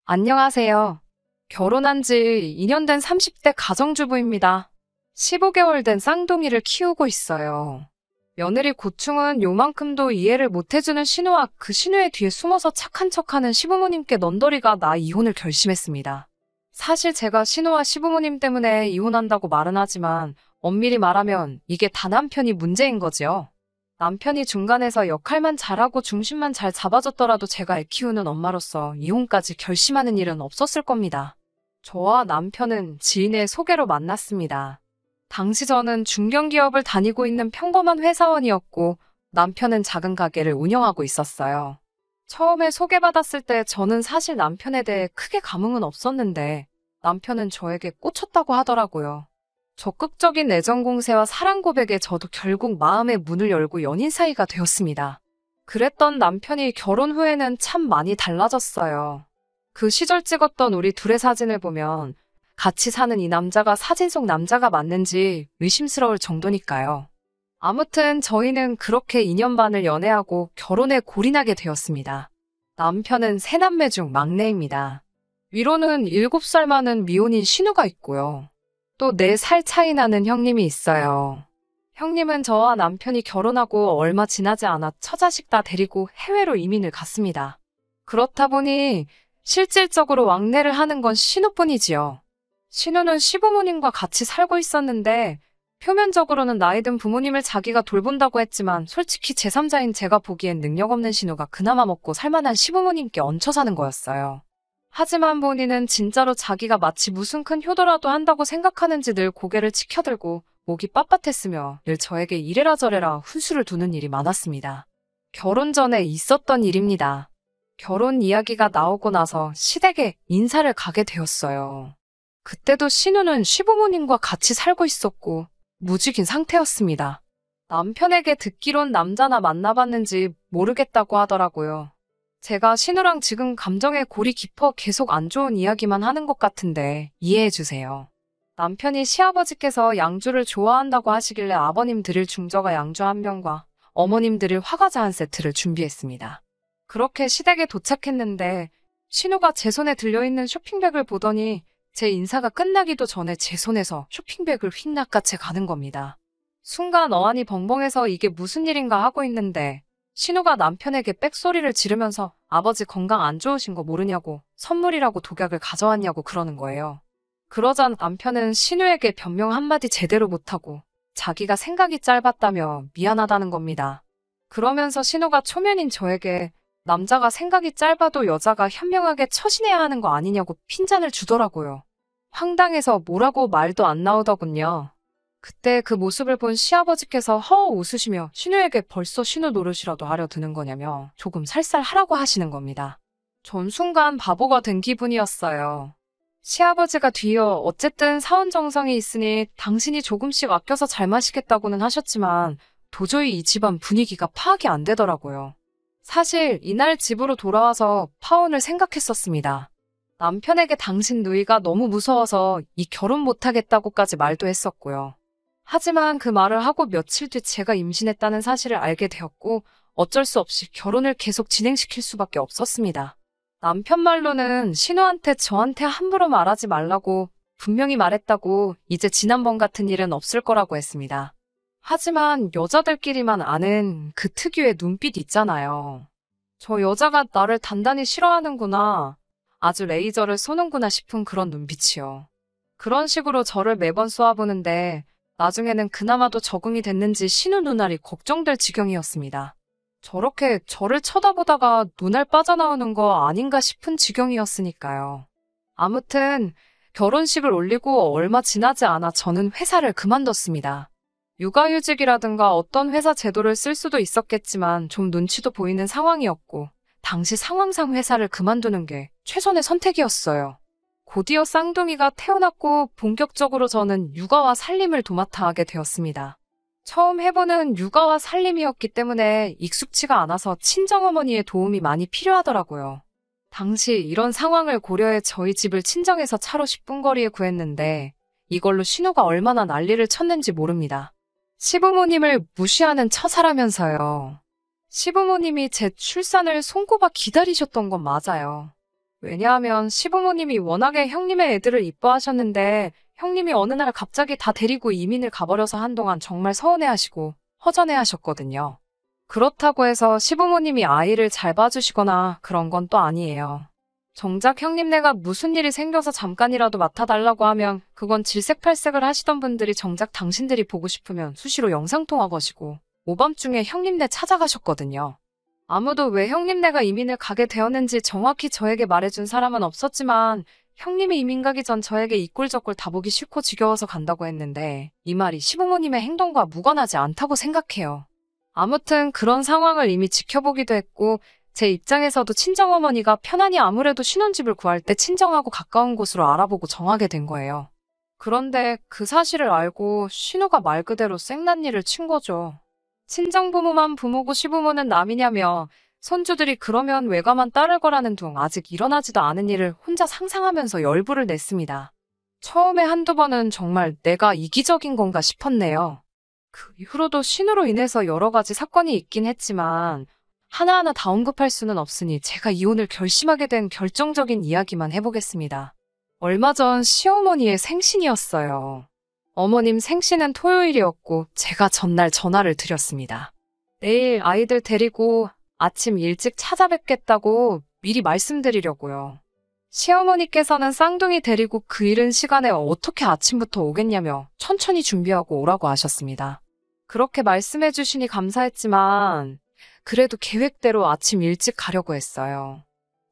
안녕하세요. 결혼한 지 2년 된 30대 가정주부입니다. 15개월 된 쌍둥이를 키우고 있어요. 며느리 고충은 요만큼도 이해를 못해주는 신우와 그 신우의 뒤에 숨어서 착한 척하는 시부모님께 넌더리가 나 이혼을 결심했습니다. 사실 제가 신우와 시부모님 때문에 이혼한다고 말은 하지만 엄밀히 말하면 이게 다 남편이 문제인 거지요. 남편이 중간에서 역할만 잘하고 중심만 잘 잡아줬더라도 제가 애 키우는 엄마로서 이혼까지 결심하는 일은 없었을 겁니다. 저와 남편은 지인의 소개로 만났습니다. 당시 저는 중견기업을 다니고 있는 평범한 회사원이었고 남편은 작은 가게를 운영하고 있었어요. 처음에 소개받았을 때 저는 사실 남편에 대해 크게 감흥은 없었는데 남편은 저에게 꽂혔다고 하더라고요. 적극적인 애정 공세와 사랑 고백에 저도 결국 마음의 문을 열고 연인 사이가 되었습니다. 그랬던 남편이 결혼 후에는 참 많이 달라졌어요. 그 시절 찍었던 우리 둘의 사진을 보면 같이 사는 이 남자가 사진 속 남자가 맞는지 의심스러울 정도니까요. 아무튼 저희는 그렇게 2년 반을 연애하고 결혼에 골인하게 되었습니다. 남편은 세 남매 중 막내입니다. 위로는 7살 많은 미혼인 신우가 있고요. 또 4살 차이 나는 형님이 있어요. 형님은 저와 남편이 결혼하고 얼마 지나지 않아 처자식 다 데리고 해외로 이민을 갔습니다. 그렇다 보니 실질적으로 왕래를 하는 건 신우뿐이지요. 신우는 시부모님과 같이 살고 있었는데 표면적으로는 나이든 부모님을 자기가 돌본다고 했지만 솔직히 제3자인 제가 보기엔 능력 없는 신우가 그나마 먹고 살만한 시부모님께 얹혀 사는 거였어요. 하지만 본인은 진짜로 자기가 마치 무슨 큰 효도라도 한다고 생각하는지 늘 고개를 치켜들고 목이 빳빳했으며 늘 저에게 이래라 저래라 훈수를 두는 일이 많았습니다. 결혼 전에 있었던 일입니다. 결혼 이야기가 나오고 나서 시댁에 인사를 가게 되었어요. 그때도 신우는 시부모님과 같이 살고 있었고 무직인 상태였습니다. 남편에게 듣기론 남자나 만나봤는지 모르겠다고 하더라고요. 제가 신우랑 지금 감정에 골이 깊어 계속 안 좋은 이야기만 하는 것 같은데 이해해주세요. 남편이 시아버지께서 양주를 좋아한다고 하시길래 아버님 드릴 중저가 양주 한 병과 어머님 드릴 화과자 한 세트를 준비했습니다. 그렇게 시댁에 도착했는데 신우가 제 손에 들려있는 쇼핑백을 보더니 제 인사가 끝나기도 전에 제 손에서 쇼핑백을 휙 낚아채 가는 겁니다. 순간 어안이 벙벙해서 이게 무슨 일인가 하고 있는데 신우가 남편에게 빽소리를 지르면서 아버지 건강 안 좋으신 거 모르냐고 선물이라고 독약을 가져왔냐고 그러는 거예요. 그러자 남편은 신우에게 변명 한마디 제대로 못하고 자기가 생각이 짧았다며 미안하다는 겁니다. 그러면서 신우가 초면인 저에게 남자가 생각이 짧아도 여자가 현명하게 처신해야 하는 거 아니냐고 핀잔을 주더라고요. 황당해서 뭐라고 말도 안 나오더군요. 그때 그 모습을 본 시아버지께서 허허 웃으시며 신우에게 벌써 신우 노릇이라도 하려 드는 거냐며 조금 살살하라고 하시는 겁니다. 전 순간 바보가 된 기분이었어요. 시아버지가 뒤이어 어쨌든 사원 정성이 있으니 당신이 조금씩 아껴서 잘 마시겠다고는 하셨지만 도저히 이 집안 분위기가 파악이 안 되더라고요. 사실 이날 집으로 돌아와서 파혼을 생각했었습니다. 남편에게 당신 누이가 너무 무서워서 이 결혼 못하겠다고까지 말도 했었고요. 하지만 그 말을 하고 며칠 뒤 제가 임신했다는 사실을 알게 되었고 어쩔 수 없이 결혼을 계속 진행시킬 수밖에 없었습니다. 남편 말로는 신우한테 저한테 함부로 말하지 말라고 분명히 말했다고 이제 지난번 같은 일은 없을 거라고 했습니다. 하지만 여자들끼리만 아는 그 특유의 눈빛 있잖아요. 저 여자가 나를 단단히 싫어하는구나. 아주 레이저를 쏘는구나 싶은 그런 눈빛이요. 그런 식으로 저를 매번 쏘아보는데 나중에는 그나마도 적응이 됐는지 신우 눈알이 걱정될 지경이었습니다. 저렇게 저를 쳐다보다가 눈알 빠져나오는 거 아닌가 싶은 지경이었으니까요. 아무튼 결혼식을 올리고 얼마 지나지 않아 저는 회사를 그만뒀습니다. 육아휴직이라든가 어떤 회사 제도를 쓸 수도 있었겠지만 좀 눈치도 보이는 상황이었고 당시 상황상 회사를 그만두는 게 최선의 선택이었어요. 곧이어 쌍둥이가 태어났고 본격적으로 저는 육아와 살림을 도맡아 하게 되었습니다. 처음 해보는 육아와 살림이었기 때문에 익숙치가 않아서 친정어머니의 도움이 많이 필요하더라고요. 당시 이런 상황을 고려해 저희 집을 친정에서 차로 10분 거리에 구했는데 이걸로 신우가 얼마나 난리를 쳤는지 모릅니다. 시부모님을 무시하는 처사라면서요. 시부모님이 제 출산을 손꼽아 기다리셨던 건 맞아요. 왜냐하면 시부모님이 워낙에 형님의 애들을 이뻐하셨는데 형님이 어느 날 갑자기 다 데리고 이민을 가버려서 한동안 정말 서운해하시고 허전해하셨거든요. 그렇다고 해서 시부모님이 아이를 잘 봐주시거나 그런 건 또 아니에요. 정작 형님네가 무슨 일이 생겨서 잠깐이라도 맡아달라고 하면 그건 질색팔색을 하시던 분들이 정작 당신들이 보고 싶으면 수시로 영상통화 거시고 오밤중에 형님네 찾아가셨거든요. 아무도 왜 형님네가 이민을 가게 되었는지 정확히 저에게 말해준 사람은 없었지만 형님이 이민 가기 전 저에게 이 꼴 저 꼴 다 보기 싫고 지겨워서 간다고 했는데 이 말이 시부모님의 행동과 무관하지 않다고 생각해요. 아무튼 그런 상황을 이미 지켜보기도 했고 제 입장에서도 친정어머니가 편안히 아무래도 신혼집을 구할 때 친정하고 가까운 곳으로 알아보고 정하게 된 거예요. 그런데 그 사실을 알고 신우가 말 그대로 생난리를 친 거죠. 친정부모만 부모고 시부모는 남이냐며 손주들이 그러면 외가만 따를 거라는 둥 아직 일어나지도 않은 일을 혼자 상상하면서 열불을 냈습니다. 처음에 한두 번은 정말 내가 이기적인 건가 싶었네요. 그 이후로도 신우로 인해서 여러 가지 사건이 있긴 했지만 하나하나 다 언급할 수는 없으니 제가 이혼을 결심하게 된 결정적인 이야기만 해보겠습니다. 얼마 전 시어머니의 생신이었어요. 어머님 생신은 토요일이었고 제가 전날 전화를 드렸습니다. 내일 아이들 데리고 아침 일찍 찾아뵙겠다고 미리 말씀드리려고요. 시어머니께서는 쌍둥이 데리고 그 이른 시간에 어떻게 아침부터 오겠냐며 천천히 준비하고 오라고 하셨습니다. 그렇게 말씀해 주시니 감사했지만 그래도 계획대로 아침 일찍 가려고 했어요.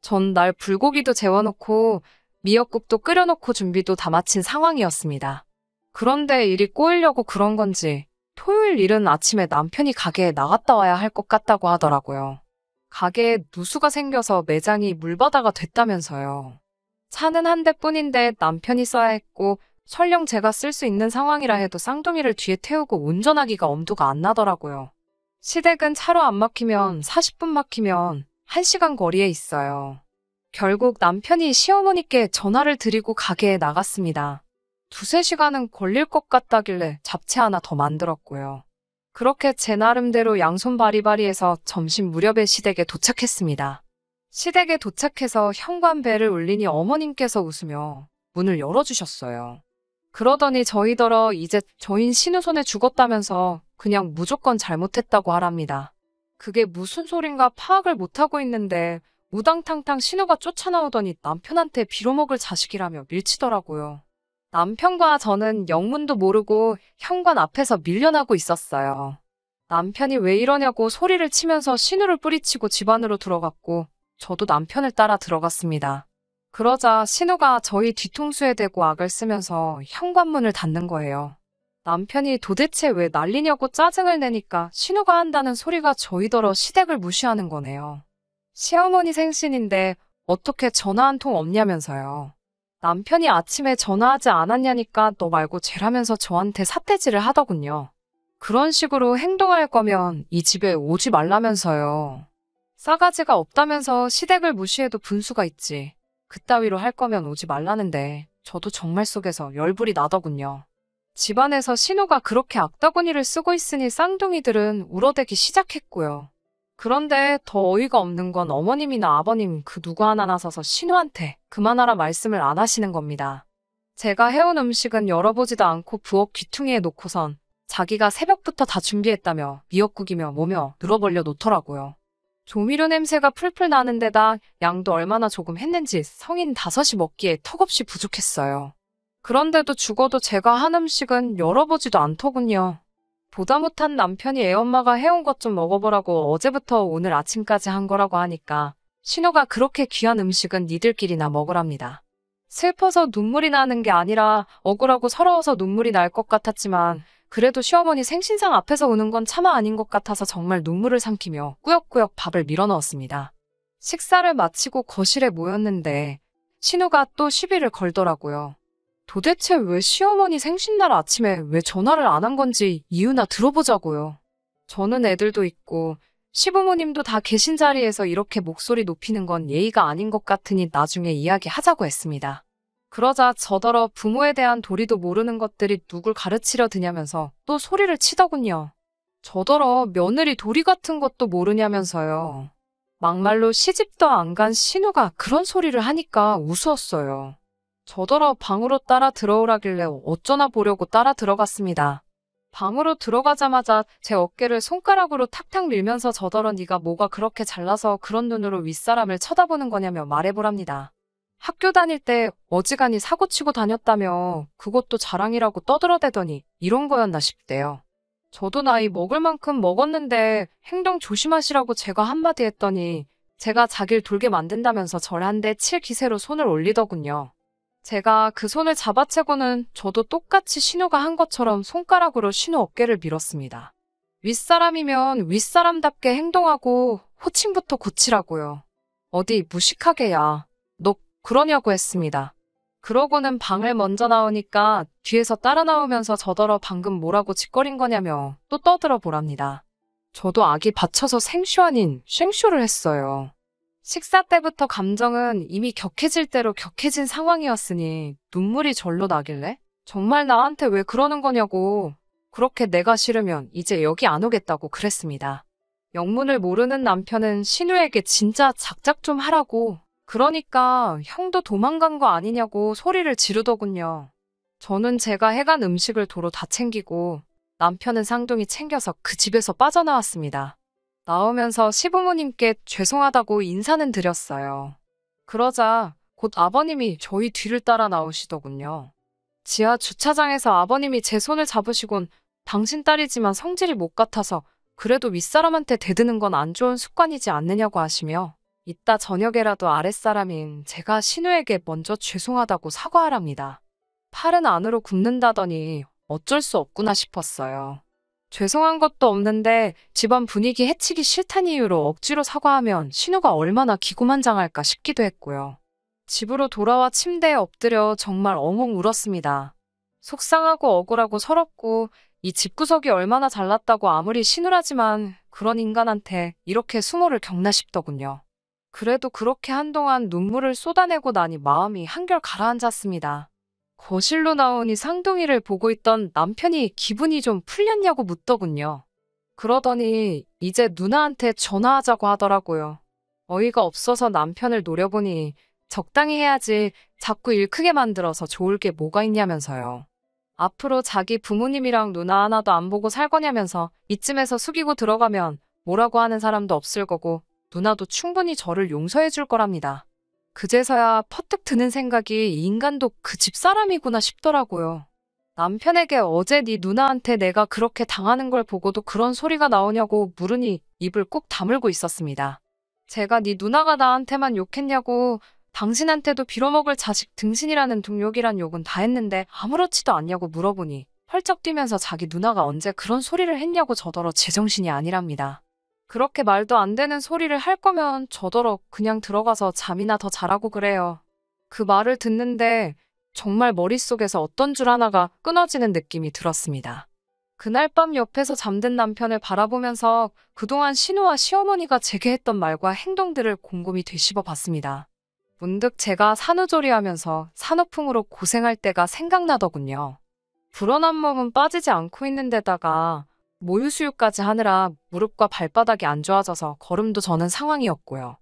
전날 불고기도 재워놓고 미역국도 끓여놓고 준비도 다 마친 상황이었습니다. 그런데 일이 꼬이려고 그런 건지 토요일 이른 아침에 남편이 가게에 나갔다 와야 할 것 같다고 하더라고요. 가게에 누수가 생겨서 매장이 물바다가 됐다면서요. 차는 한 대뿐인데 남편이 써야 했고 설령 제가 쓸 수 있는 상황이라 해도 쌍둥이를 뒤에 태우고 운전하기가 엄두가 안 나더라고요. 시댁은 차로 안 막히면 40분 막히면 1시간 거리에 있어요. 결국 남편이 시어머니께 전화를 드리고 가게에 나갔습니다. 2~3시간은 걸릴 것 같다길래 잡채 하나 더 만들었고요. 그렇게 제 나름대로 양손 바리바리해서 점심 무렵에 시댁에 도착했습니다. 시댁에 도착해서 현관벨을 울리니 어머님께서 웃으며 문을 열어주셨어요. 그러더니 저희더러 이제 저인 신우 손에 죽었다면서 그냥 무조건 잘못했다고 하랍니다. 그게 무슨 소린가 파악을 못하고 있는데 우당탕탕 신우가 쫓아나오더니 남편한테 빌어먹을 자식이라며 밀치더라고요. 남편과 저는 영문도 모르고 현관 앞에서 밀려나고 있었어요. 남편이 왜 이러냐고 소리를 치면서 신우를 뿌리치고 집 안으로 들어갔고 저도 남편을 따라 들어갔습니다. 그러자 신우가 저희 뒤통수에 대고 악을 쓰면서 현관문을 닫는 거예요. 남편이 도대체 왜 난리냐고 짜증을 내니까 신우가 한다는 소리가 저희더러 시댁을 무시하는 거네요. 시어머니 생신인데 어떻게 전화 한 통 없냐면서요. 남편이 아침에 전화하지 않았냐니까 너 말고 쟤라면서 저한테 삿대질을 하더군요. 그런 식으로 행동할 거면 이 집에 오지 말라면서요. 싸가지가 없다면서 시댁을 무시해도 분수가 있지. 그따위로 할 거면 오지 말라는데 저도 정말 속에서 열불이 나더군요. 집안에서 신우가 그렇게 악다구니를 쓰고 있으니 쌍둥이들은 울어대기 시작했고요. 그런데 더 어이가 없는 건 어머님이나 아버님 그 누구 하나 나서서 신우한테 그만하라 말씀을 안 하시는 겁니다. 제가 해온 음식은 열어보지도 않고 부엌 귀퉁이에 놓고선 자기가 새벽부터 다 준비했다며 미역국이며 뭐며 늘어벌려 놓더라고요. 조미료 냄새가 풀풀 나는 데다 양도 얼마나 조금 했는지 성인 5이 먹기에 턱없이 부족했어요. 그런데도 죽어도 제가 한 음식은 열어보지도 않더군요. 보다 못한 남편이 애엄마가 해온 것 좀 먹어보라고 어제부터 오늘 아침까지 한 거라고 하니까 신우가 그렇게 귀한 음식은 니들끼리나 먹으랍니다. 슬퍼서 눈물이 나는 게 아니라 억울하고 서러워서 눈물이 날 것 같았지만 그래도 시어머니 생신상 앞에서 우는 건 차마 아닌 것 같아서 정말 눈물을 삼키며 꾸역꾸역 밥을 밀어 넣었습니다. 식사를 마치고 거실에 모였는데 신우가 또 시비를 걸더라고요. 도대체 왜 시어머니 생신날 아침에 왜 전화를 안 한 건지 이유나 들어보자고요. 저는 애들도 있고 시부모님도 다 계신 자리에서 이렇게 목소리 높이는 건 예의가 아닌 것 같으니 나중에 이야기하자고 했습니다. 그러자 저더러 부모에 대한 도리도 모르는 것들이 누굴 가르치려 드냐면서 또 소리를 치더군요. 저더러 며느리 도리 같은 것도 모르냐면서요. 막말로 시집도 안 간 신우가 그런 소리를 하니까 우스웠어요. 저더러 방으로 따라 들어오라길래 어쩌나 보려고 따라 들어갔습니다. 방으로 들어가자마자 제 어깨를 손가락으로 탁탁 밀면서 저더러 네가 뭐가 그렇게 잘나서 그런 눈으로 윗사람을 쳐다보는 거냐며 말해보랍니다. 학교 다닐 때 어지간히 사고치고 다녔다며 그것도 자랑이라고 떠들어대더니 이런 거였나 싶대요. 저도 나이 먹을 만큼 먹었는데 행동 조심하시라고 제가 한마디 했더니 제가 자길 돌게 만든다면서 절 한 대 칠 기세로 손을 올리더군요. 제가 그 손을 잡아채고는 저도 똑같이 신우가 한 것처럼 손가락으로 신우 어깨를 밀었습니다. 윗사람이면 윗사람답게 행동하고 호칭부터 고치라고요. 어디 무식하게야. 너 그러냐고 했습니다. 그러고는 방을 먼저 나오니까 뒤에서 따라 나오면서 저더러 방금 뭐라고 짓거린 거냐며 또 떠들어 보랍니다. 저도 악이 받쳐서 생쇼 아닌 쉥쇼를 했어요. 식사 때부터 감정은 이미 격해질 대로 격해진 상황이었으니 눈물이 절로 나길래 정말 나한테 왜 그러는 거냐고 그렇게 내가 싫으면 이제 여기 안 오겠다고 그랬습니다. 영문을 모르는 남편은 신우에게 진짜 작작 좀 하라고 그러니까 형도 도망간 거 아니냐고 소리를 지르더군요. 저는 제가 해간 음식을 도로 다 챙기고 남편은 쌍둥이 챙겨서 그 집에서 빠져나왔습니다. 나오면서 시부모님께 죄송하다고 인사는 드렸어요. 그러자 곧 아버님이 저희 뒤를 따라 나오시더군요. 지하 주차장에서 아버님이 제 손을 잡으시곤 당신 딸이지만 성질이 못 같아서 그래도 윗사람한테 대드는 건 안 좋은 습관이지 않느냐고 하시며 이따 저녁에라도 아랫사람인 제가 신우에게 먼저 죄송하다고 사과하랍니다. 팔은 안으로 굽는다더니 어쩔 수 없구나 싶었어요. 죄송한 것도 없는데 집안 분위기 해치기 싫다는 이유로 억지로 사과하면 신우가 얼마나 기고만장할까 싶기도 했고요. 집으로 돌아와 침대에 엎드려 정말 엉엉 울었습니다. 속상하고 억울하고 서럽고 이 집구석이 얼마나 잘났다고 아무리 신우라지만 그런 인간한테 이렇게 수모를 겪나 싶더군요. 그래도 그렇게 한동안 눈물을 쏟아내고 나니 마음이 한결 가라앉았습니다. 거실로 나오니 쌍둥이를 보고 있던 남편이 기분이 좀 풀렸냐고 묻더군요. 그러더니 이제 누나한테 전화하자고 하더라고요. 어이가 없어서 남편을 노려보니 적당히 해야지 자꾸 일 크게 만들어서 좋을 게 뭐가 있냐면서요. 앞으로 자기 부모님이랑 누나 하나도 안 보고 살 거냐면서 이쯤에서 숙이고 들어가면 뭐라고 하는 사람도 없을 거고 누나도 충분히 저를 용서해 줄 거랍니다. 그제서야 퍼뜩 드는 생각이 이 인간도 그 집 사람이구나 싶더라고요. 남편에게 어제 네 누나한테 내가 그렇게 당하는 걸 보고도 그런 소리가 나오냐고 물으니 입을 꾹 다물고 있었습니다. 제가 네 누나가 나한테만 욕했냐고 당신한테도 빌어먹을 자식 등신이라는 등욕이란 욕은 다 했는데 아무렇지도 않냐고 물어보니 펄쩍 뛰면서 자기 누나가 언제 그런 소리를 했냐고 저더러 제정신이 아니랍니다. 그렇게 말도 안 되는 소리를 할 거면 저더러 그냥 들어가서 잠이나 더 자라고 그래요. 그 말을 듣는데 정말 머릿속에서 어떤 줄 하나가 끊어지는 느낌이 들었습니다. 그날 밤 옆에서 잠든 남편을 바라보면서 그동안 신우와 시어머니가 제게 했던 말과 행동들을 곰곰이 되씹어 봤습니다. 문득 제가 산후조리하면서 산후풍으로 고생할 때가 생각나더군요. 불어난 몸은 빠지지 않고 있는 데다가 모유수유까지 하느라 무릎과 발바닥이 안 좋아져서 걸음도 저는 상황이었고요.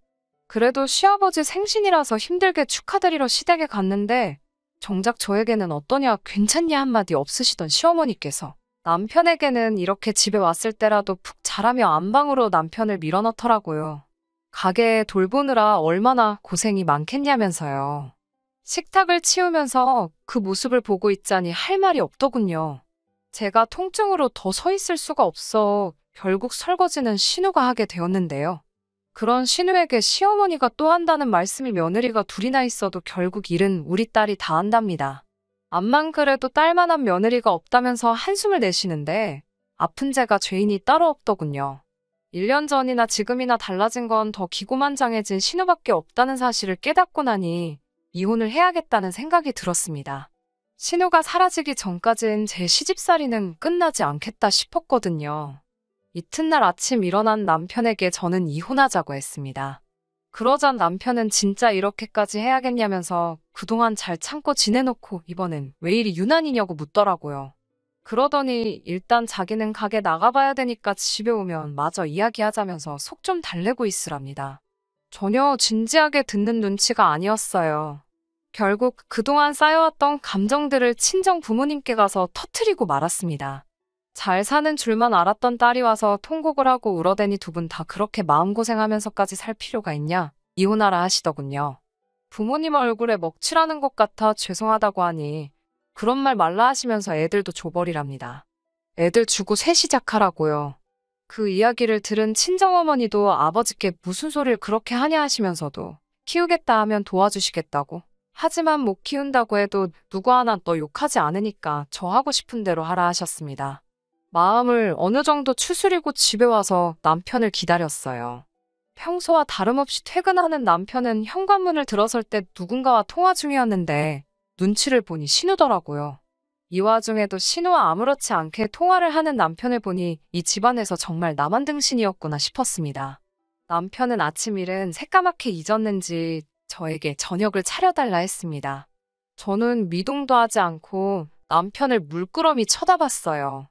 그래도 시아버지 생신이라서 힘들게 축하드리러 시댁에 갔는데 정작 저에게는 어떠냐 괜찮냐 한마디 없으시던 시어머니께서 남편에게는 이렇게 집에 왔을 때라도 푹 자라며 안방으로 남편을 밀어넣더라고요. 가게에 돌보느라 얼마나 고생이 많겠냐면서요. 식탁을 치우면서 그 모습을 보고 있자니 할 말이 없더군요. 제가 통증으로 더 서 있을 수가 없어 결국 설거지는 신우가 하게 되었는데요. 그런 신우에게 시어머니가 또 한다는 말씀이 며느리가 둘이나 있어도 결국 일은 우리 딸이 다 한답니다. 암만 그래도 딸만한 며느리가 없다면서 한숨을 내쉬는데 아픈 제가 죄인이 따로 없더군요. 1년 전이나 지금이나 달라진 건 더 기고만장해진 신우밖에 없다는 사실을 깨닫고 나니 이혼을 해야겠다는 생각이 들었습니다. 신우가 사라지기 전까진 제 시집살이는 끝나지 않겠다 싶었거든요. 이튿날 아침 일어난 남편에게 저는 이혼하자고 했습니다. 그러자 남편은 진짜 이렇게까지 해야겠냐면서 그동안 잘 참고 지내놓고 이번엔 왜 이리 유난이냐고 묻더라고요. 그러더니 일단 자기는 가게 나가봐야 되니까 집에 오면 마저 이야기하자면서 속 좀 달래고 있으랍니다. 전혀 진지하게 듣는 눈치가 아니었어요. 결국 그동안 쌓여왔던 감정들을 친정 부모님께 가서 터트리고 말았습니다. 잘 사는 줄만 알았던 딸이 와서 통곡을 하고 울어대니 두 분 다 그렇게 마음고생하면서까지 살 필요가 있냐? 이혼하라 하시더군요. 부모님 얼굴에 먹칠하는 것 같아 죄송하다고 하니 그런 말 말라 하시면서 애들도 줘버리랍니다. 애들 주고 새 시작하라고요. 그 이야기를 들은 친정어머니도 아버지께 무슨 소리를 그렇게 하냐 하시면서도 키우겠다 하면 도와주시겠다고. 하지만 못 키운다고 해도 누구 하나 너 욕하지 않으니까 저 하고 싶은 대로 하라 하셨습니다. 마음을 어느 정도 추스리고 집에 와서 남편을 기다렸어요. 평소와 다름없이 퇴근하는 남편은 현관문을 들어설 때 누군가와 통화 중이었는데 눈치를 보니 신우더라고요. 이 와중에도 신우와 아무렇지 않게 통화를 하는 남편을 보니 이 집안에서 정말 나만 등신이었구나 싶었습니다. 남편은 아침 일은 새까맣게 잊었는지 저에게 저녁을 차려달라 했습니다. 저는 미동도 하지 않고 남편을 물끄러미 쳐다봤어요.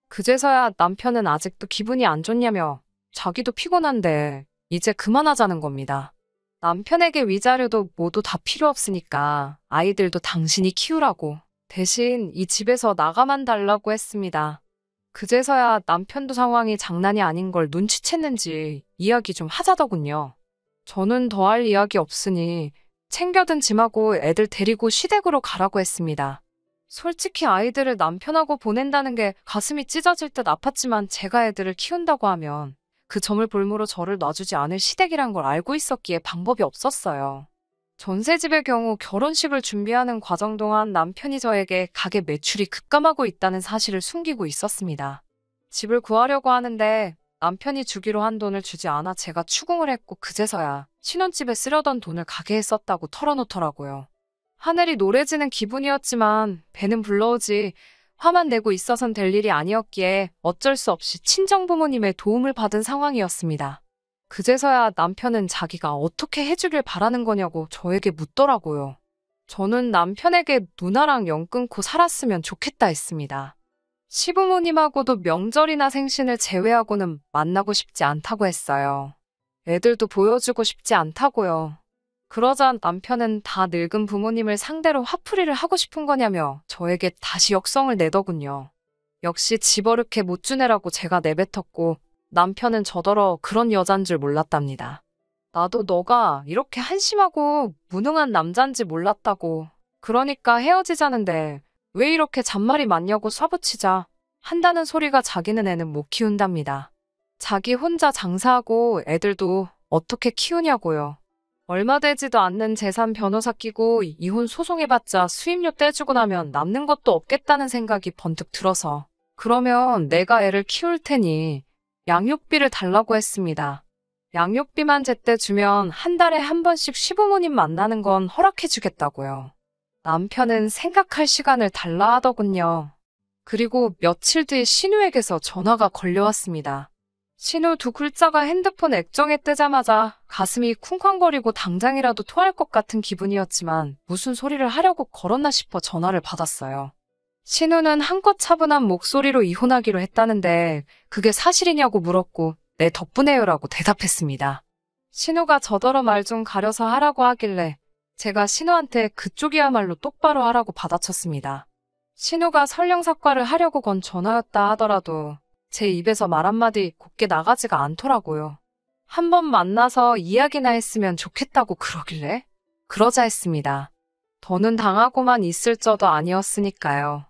그제서야 남편은 아직도 기분이 안 좋냐며 자기도 피곤한데 이제 그만하자는 겁니다. 남편에게 위자료도 모두 다 필요 없으니까 아이들도 당신이 키우라고 대신 이 집에서 나가만 달라고 했습니다. 그제서야 남편도 상황이 장난이 아닌 걸 눈치챘는지 이야기 좀 하자더군요. 저는 더할 이야기 없으니 챙겨든 짐하고 애들 데리고 시댁으로 가라고 했습니다. 솔직히 아이들을 남편하고 보낸다는 게 가슴이 찢어질 듯 아팠지만 제가 애들을 키운다고 하면 그 점을 볼모로 저를 놔주지 않을 시댁이란 걸 알고 있었기에 방법이 없었어요. 전셋집의 경우 결혼식을 준비하는 과정 동안 남편이 저에게 가게 매출이 급감하고 있다는 사실을 숨기고 있었습니다. 집을 구하려고 하는데 남편이 주기로 한 돈을 주지 않아 제가 추궁을 했고 그제서야 신혼집에 쓰려던 돈을 가게에 썼다고 털어놓더라고요. 하늘이 노래지는 기분이었지만 배는 불러오지 화만 내고 있어선 될 일이 아니었기에 어쩔 수 없이 친정부모님의 도움을 받은 상황이었습니다. 그제서야 남편은 자기가 어떻게 해주길 바라는 거냐고 저에게 묻더라고요. 저는 남편에게 누나랑 연 끊고 살았으면 좋겠다 했습니다. 시부모님하고도 명절이나 생신을 제외하고는 만나고 싶지 않다고 했어요. 애들도 보여주고 싶지 않다고요. 그러자 남편은 다 늙은 부모님을 상대로 화풀이를 하고 싶은 거냐며 저에게 다시 역성을 내더군요. 역시 집어릇게 못 주내라고 제가 내뱉었고 남편은 저더러 그런 여잔 줄 몰랐답니다. 나도 너가 이렇게 한심하고 무능한 남잔지 몰랐다고. 그러니까 헤어지자는데 왜 이렇게 잔말이 많냐고 쏴붙이자 한다는 소리가 자기는 애는 못 키운답니다. 자기 혼자 장사하고 애들도 어떻게 키우냐고요. 얼마 되지도 않는 재산 변호사 끼고 이혼 소송해봤자 수임료 떼주고 나면 남는 것도 없겠다는 생각이 번뜩 들어서 그러면 내가 애를 키울 테니 양육비를 달라고 했습니다. 양육비만 제때 주면 한 달에 한 번씩 시부모님 만나는 건 허락해주겠다고요. 남편은 생각할 시간을 달라 하더군요. 그리고 며칠 뒤 신우에게서 전화가 걸려왔습니다. 신우 두 글자가 핸드폰 액정에 뜨자마자 가슴이 쿵쾅거리고 당장이라도 토할 것 같은 기분이었지만 무슨 소리를 하려고 걸었나 싶어 전화를 받았어요. 신우는 한껏 차분한 목소리로 이혼하기로 했다는데 그게 사실이냐고 물었고 네 덕분에요라고 대답했습니다. 신우가 저더러 말 좀 가려서 하라고 하길래 제가 신우한테 그쪽이야말로 똑바로 하라고 받아쳤습니다. 신우가 설령사과를 하려고 건 전화였다 하더라도 제 입에서 말 한마디 곱게 나가지가 않더라고요. 한 번 만나서 이야기나 했으면 좋겠다고 그러길래 그러자 했습니다. 더는 당하고만 있을 저도 아니었으니까요.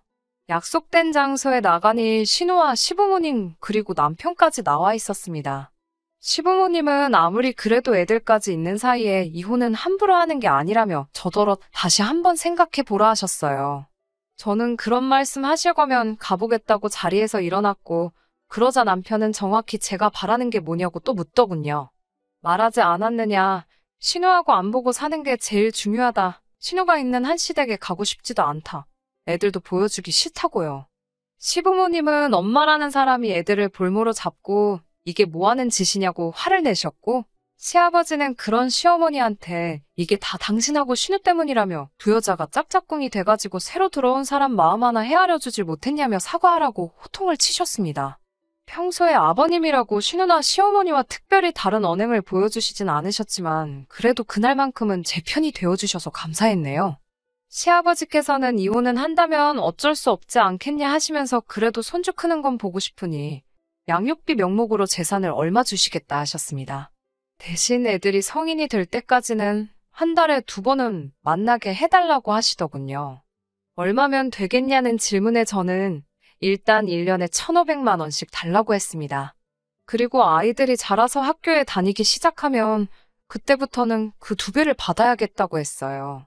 약속된 장소에 나가니 신우와 시부모님 그리고 남편까지 나와 있었습니다. 시부모님은 아무리 그래도 애들까지 있는 사이에 이혼은 함부로 하는 게 아니라며 저더러 다시 한번 생각해 보라 하셨어요. 저는 그런 말씀 하실 거면 가보겠다고 자리에서 일어났고 그러자 남편은 정확히 제가 바라는 게 뭐냐고 또 묻더군요. 말하지 않았느냐. 신우하고 안 보고 사는 게 제일 중요하다. 신우가 있는 한 시댁에 가고 싶지도 않다. 애들도 보여주기 싫다고요. 시부모님은 엄마라는 사람이 애들을 볼모로 잡고 이게 뭐하는 짓이냐고 화를 내셨고 시아버지는 그런 시어머니한테 이게 다 당신하고 신우 때문이라며 두 여자가 짝짝꿍이 돼가지고 새로 들어온 사람 마음 하나 헤아려 주질 못했냐며 사과하라고 호통을 치셨습니다. 평소에 아버님이라고 신우나 시어머니와 특별히 다른 언행을 보여주시진 않으셨지만 그래도 그날만큼은 제 편이 되어주셔서 감사했네요. 시아버지께서는 이혼은 한다면 어쩔 수 없지 않겠냐 하시면서 그래도 손주 크는 건 보고 싶으니 양육비 명목으로 재산을 얼마 주시겠다 하셨습니다. 대신 애들이 성인이 될 때까지는 한 달에 2번은 만나게 해달라고 하시더군요. 얼마면 되겠냐는 질문에 저는 일단 1년에 1,500만 원씩 달라고 했습니다. 그리고 아이들이 자라서 학교에 다니기 시작하면 그때부터는 그 2배를 받아야겠다고 했어요.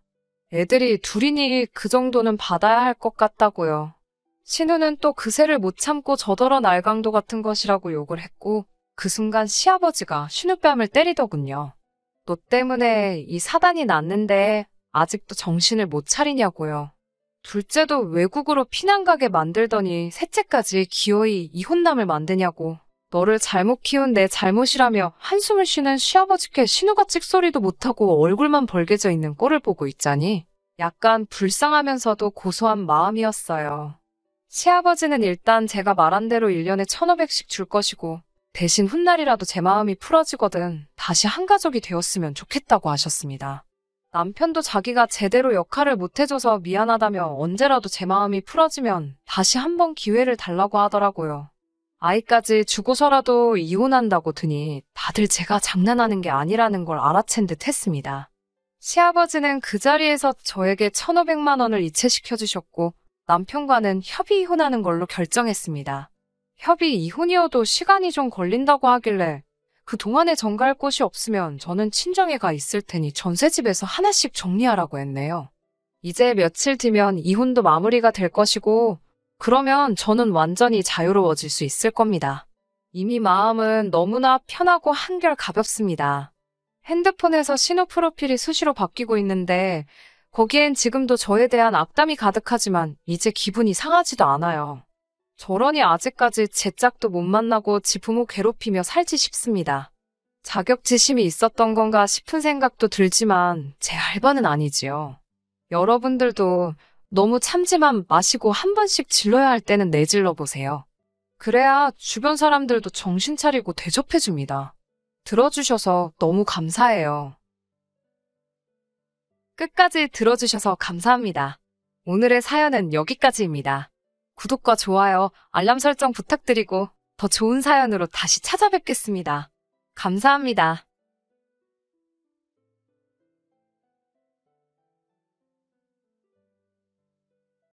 애들이 둘이니 그 정도는 받아야 할 것 같다고요. 신우는 또 그새를 못 참고 저더러 날강도 같은 것이라고 욕을 했고 그 순간 시아버지가 신우 뺨을 때리더군요. 너 때문에 이 사단이 났는데 아직도 정신을 못 차리냐고요. 둘째도 외국으로 피난 가게 만들더니 셋째까지 기어이 이혼남을 만드냐고. 너를 잘못 키운 내 잘못이라며 한숨을 쉬는 시아버지께 신우가 찍소리도 못하고 얼굴만 벌개져 있는 꼴을 보고 있자니 약간 불쌍하면서도 고소한 마음이었어요. 시아버지는 일단 제가 말한 대로 1년에 1,500씩 줄 것이고 대신 훗날이라도 제 마음이 풀어지거든 다시 한 가족이 되었으면 좋겠다고 하셨습니다. 남편도 자기가 제대로 역할을 못해줘서 미안하다며 언제라도 제 마음이 풀어지면 다시 한번 기회를 달라고 하더라고요. 아이까지 주고서라도 이혼한다고 드니 다들 제가 장난하는 게 아니라는 걸 알아챈 듯 했습니다. 시아버지는 그 자리에서 저에게 1,500만 원을 이체시켜 주셨고 남편과는 협의 이혼하는 걸로 결정했습니다. 협의 이혼이어도 시간이 좀 걸린다고 하길래 그동안에 정갈 곳이 없으면 저는 친정에가 있을 테니 전셋집에서 하나씩 정리하라고 했네요. 이제 며칠 뒤면 이혼도 마무리가 될 것이고 그러면 저는 완전히 자유로워질 수 있을 겁니다. 이미 마음은 너무나 편하고 한결 가볍습니다. 핸드폰에서 신호 프로필이 수시로 바뀌고 있는데 거기엔 지금도 저에 대한 악담이 가득하지만 이제 기분이 상하지도 않아요. 저러니 아직까지 제 짝도 못 만나고 지 부모 괴롭히며 살지 싶습니다. 자격지심이 있었던 건가 싶은 생각도 들지만 제 알바는 아니지요. 여러분들도 너무 참지만 마시고 한 번씩 질러야 할 때는 내질러 보세요. 그래야 주변 사람들도 정신 차리고 대접해줍니다. 들어주셔서 너무 감사해요. 끝까지 들어주셔서 감사합니다. 오늘의 사연은 여기까지입니다. 구독과 좋아요, 알람 설정 부탁드리고 더 좋은 사연으로 다시 찾아뵙겠습니다. 감사합니다.